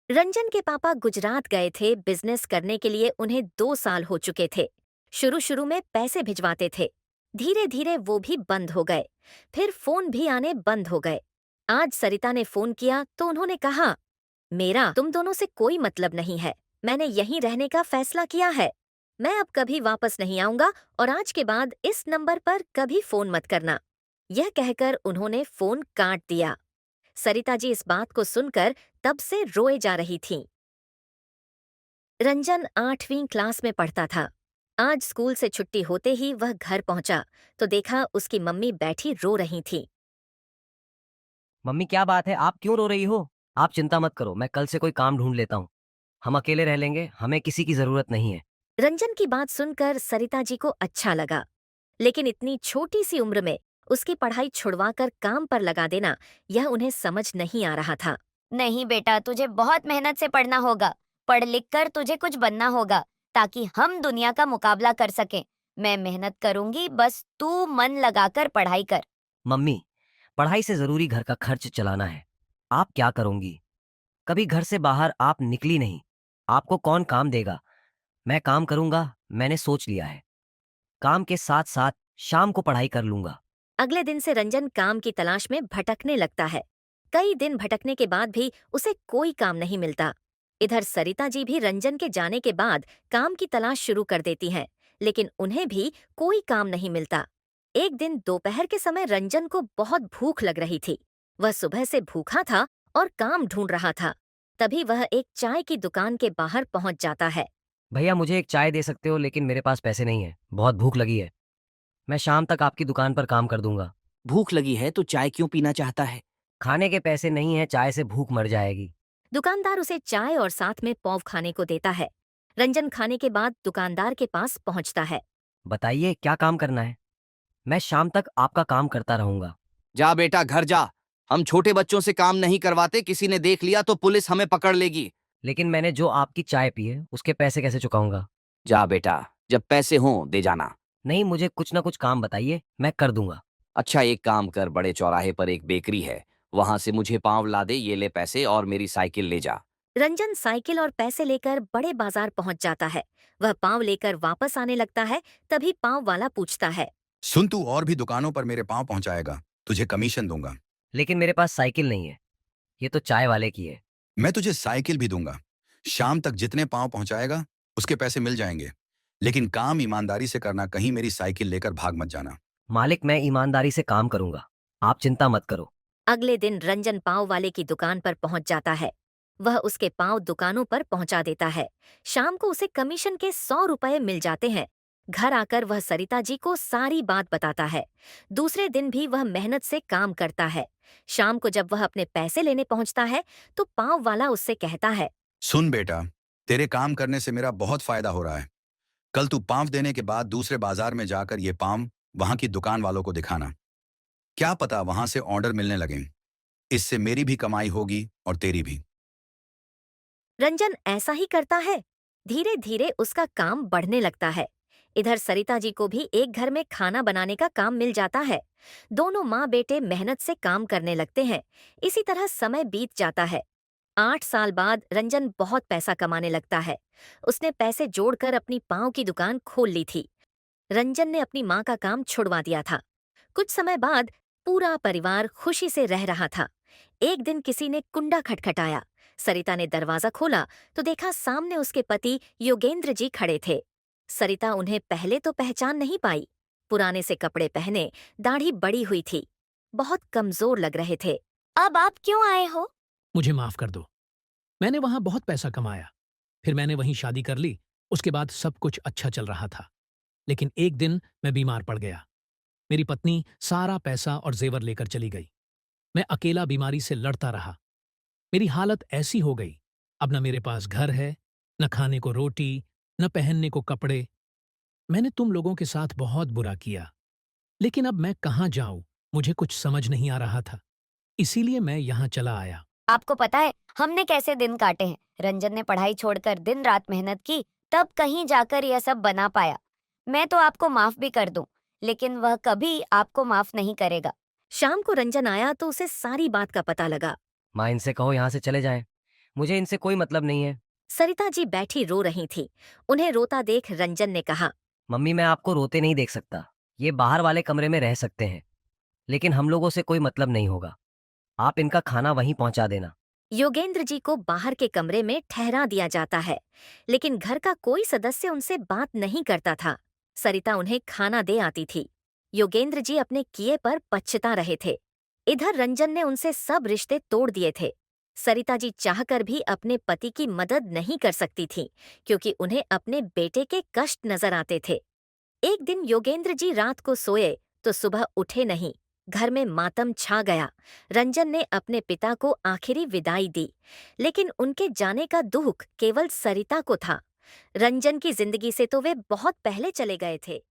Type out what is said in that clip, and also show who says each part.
Speaker 1: रंजन के पापा गुजरात गए थे बिजनेस करने के लिए। उन्हें 2 साल हो चुके थे। शुरू शुरू में पैसे भिजवाते थे। धीरे धीरे वो भी बंद हो गए। फिर फोन भी आने बंद हो गए। आज सरिता ने फोन किया तो उन्होंने कहा, मेरा तुम दोनों से कोई मतलब नहीं है। मैंने यहीं रहने का फैसला किया है। मैं अब कभी वापस नहीं आऊंगा और आज के बाद इस नंबर पर कभी फोन मत करना। यह कहकर उन्होंने फोन काट दिया। सरिता जी इस बात को सुनकर तब से रोए जा रही थीं। रंजन 8वीं क्लास में पढ़ता था। आज स्कूल से छुट्टी होते ही वह घर पहुंचा तो देखा उसकी मम्मी बैठी रो रही थी।
Speaker 2: मम्मी क्या बात है, आप क्यों रो रही हो? आप चिंता मत करो, मैं कल से कोई काम ढूंढ लेता हूँ। हम अकेले रह लेंगे, हमें किसी की जरूरत नहीं है।
Speaker 1: रंजन की बात सुनकर सरिता जी को अच्छा लगा, लेकिन इतनी छोटी सी उम्र में उसकी पढ़ाई छुड़वाकर काम पर लगा देना, यह उन्हें समझ नहीं आ रहा था।
Speaker 3: नहीं बेटा, तुझे बहुत मेहनत से पढ़ना होगा। पढ़ लिख कर तुझे कुछ बनना होगा ताकि हम दुनिया का मुकाबला कर सकें। मैं मेहनत करूंगी, बस तू मन लगाकर पढ़ाई कर।
Speaker 2: मम्मी, पढ़ाई से जरूरी घर का खर्च चलाना है। आप क्या करोगी? कभी घर से बाहर आप निकली नहीं। आपको कौन काम देगा? मैं काम करूंगा, मैंने सोच लिया है। काम के साथ साथ शाम को पढ़ाई कर लूंगा।
Speaker 1: अगले दिन से रंजन काम की तलाश में भटकने लगता है। कई दिन भटकने के बाद भी उसे कोई काम नहीं मिलता। इधर सरिता जी भी रंजन के जाने के बाद काम की तलाश शुरू कर देती हैं, लेकिन उन्हें भी कोई काम नहीं मिलता। एक दिन दोपहर के समय रंजन को बहुत भूख लग रही थी। वह सुबह से भूखा था और काम ढूंढ रहा था। तभी वह एक चाय की दुकान के बाहर पहुंच जाता है।
Speaker 2: भैया मुझे एक चाय दे सकते हो, लेकिन मेरे पास पैसे नहीं है, बहुत भूख लगी है। मैं शाम तक आपकी दुकान पर काम कर दूंगा।
Speaker 4: भूख लगी है तो चाय क्यों पीना चाहता है?
Speaker 2: खाने के पैसे नहीं है, चाय से भूख मर जाएगी।
Speaker 1: दुकानदार उसे चाय और साथ में पौव खाने को देता है। रंजन खाने के बाद दुकानदार के पास पहुंचता है।
Speaker 2: बताइए क्या काम करना है? मैं शाम तक आपका काम करता रहूंगा।
Speaker 4: जा बेटा घर जा। हम छोटे बच्चों से काम नहीं करवाते, किसी ने देख लिया तो पुलिस हमें पकड़ लेगी।
Speaker 2: लेकिन मैंने जो आपकी चाय पी है उसके पैसे कैसे चुकाऊंगा?
Speaker 4: जा बेटा, जब पैसे हों दे जाना।
Speaker 2: नहीं, मुझे कुछ ना कुछ काम बताइए, मैं कर दूंगा।
Speaker 4: अच्छा एक काम कर, बड़े चौराहे पर एक बेकरी है, वहां से मुझे पाव ला दे। ये ले पैसे और मेरी साइकिल ले जा।
Speaker 1: रंजन साइकिल और पैसे लेकर बड़े बाजार पहुंच जाता है। वह पाव लेकर वापस आने लगता है। तभी पाव वाला पूछता है,
Speaker 5: सुन, तू और भी दुकानों पर मेरे पाँव पहुंचाएगा, तुझे कमीशन दूंगा।
Speaker 2: लेकिन मेरे पास साइकिल नहीं है, ये तो चाय वाले की है।
Speaker 5: मैं तुझे साइकिल भी दूंगा। शाम तक जितने पाँव पहुंचाएगा उसके पैसे मिल जाएंगे। लेकिन काम ईमानदारी से करना, कहीं मेरी साइकिल लेकर भाग मत जाना।
Speaker 2: मालिक, मैं ईमानदारी से काम करूंगा, आप चिंता मत करो।
Speaker 1: अगले दिन रंजन पाव वाले की दुकान पर पहुंच जाता है। वह उसके पाव दुकानों पर पहुंचा देता है। शाम को उसे कमीशन के 100 रुपए मिल जाते हैं। घर आकर वह सरिता जी को सारी बात बताता है। दूसरे दिन भी वह मेहनत से काम करता है। शाम को जब वह अपने पैसे लेने पहुंचता है तो पाव वाला उससे कहता है,
Speaker 5: सुन बेटा, तेरे काम करने से मेरा बहुत फायदा हो रहा है। कल तू पाँव देने के बाद दूसरे बाजार में जाकर ये पाँव वहां की दुकान वालों को दिखाना। क्या पता वहां से ऑर्डर मिलने लगे। इससे मेरी भी कमाई होगी और तेरी भी।
Speaker 1: रंजन ऐसा ही करता है। धीरे धीरे उसका काम बढ़ने लगता है। इधर सरिता जी को भी एक घर में खाना बनाने का काम मिल जाता है। दोनों माँ बेटे मेहनत से काम करने लगते हैं। इसी तरह समय बीत जाता है। 8 साल बाद रंजन बहुत पैसा कमाने लगता है। उसने पैसे जोड़कर अपनी पाँव की दुकान खोल ली थी। रंजन ने अपनी माँ का काम छुड़वा दिया था। कुछ समय बाद पूरा परिवार खुशी से रह रहा था। एक दिन किसी ने कुंडा खटखटाया। सरिता ने दरवाजा खोला तो देखा सामने उसके पति योगेंद्र जी खड़े थे। सरिता उन्हें पहले तो पहचान नहीं पाई। पुराने से कपड़े पहने, दाढ़ी बड़ी हुई थी, बहुत कमजोर लग रहे थे।
Speaker 3: अब आप क्यों आए हो?
Speaker 6: मुझे माफ कर दो। मैंने वहां बहुत पैसा कमाया, फिर मैंने वहीं शादी कर ली। उसके बाद सब कुछ अच्छा चल रहा था। लेकिन एक दिन मैं बीमार पड़ गया। मेरी पत्नी सारा पैसा और जेवर लेकर चली गई। मैं अकेला बीमारी से लड़ता रहा। मेरी हालत ऐसी हो गई, अब न मेरे पास घर है, न खाने को रोटी, न पहनने को कपड़े। मैंने तुम लोगों के साथ बहुत बुरा किया, लेकिन अब मैं कहाँ जाऊं, मुझे कुछ समझ नहीं आ रहा था। इसीलिए मैं यहाँ चला आया।
Speaker 3: आपको पता है हमने कैसे दिन काटे हैं? रंजन ने पढ़ाई छोड़कर दिन रात मेहनत की, तब कहीं जाकर यह सब बना पाया। मैं तो आपको माफ भी कर दूं, लेकिन वह कभी आपको माफ नहीं करेगा।
Speaker 1: शाम को रंजन आया तो उसे सारी बात का पता लगा।
Speaker 2: माँ, इनसे कहो यहाँ से चले जाएं। मुझे इनसे कोई मतलब नहीं है।
Speaker 1: सरिता जी बैठी रो रही थी। उन्हें रोता देख रंजन ने कहा,
Speaker 2: मम्मी, मैं आपको रोते नहीं देख सकता। ये बाहर वाले कमरे में रह सकते हैं, लेकिन हम लोगों से कोई मतलब नहीं होगा। आप इनका खाना वहीं पहुंचा देना।
Speaker 1: योगेंद्र जी को बाहर के कमरे में ठहरा दिया जाता है, लेकिन घर का कोई सदस्य उनसे बात नहीं करता था। सरिता उन्हें खाना दे आती थी। योगेंद्र जी अपने किए पर पछता रहे थे। इधर रंजन ने उनसे सब रिश्ते तोड़ दिए थे। सरिता जी चाहकर भी अपने पति की मदद नहीं कर सकती थी, क्योंकि उन्हें अपने बेटे के कष्ट नजर आते थे। एक दिन योगेंद्र जी रात को सोए तो सुबह उठे नहीं। घर में मातम छा गया। रंजन ने अपने पिता को आखिरी विदाई दी, लेकिन उनके जाने का दुख केवल सरिता को था। रंजन की जिंदगी से तो वे बहुत पहले चले गए थे।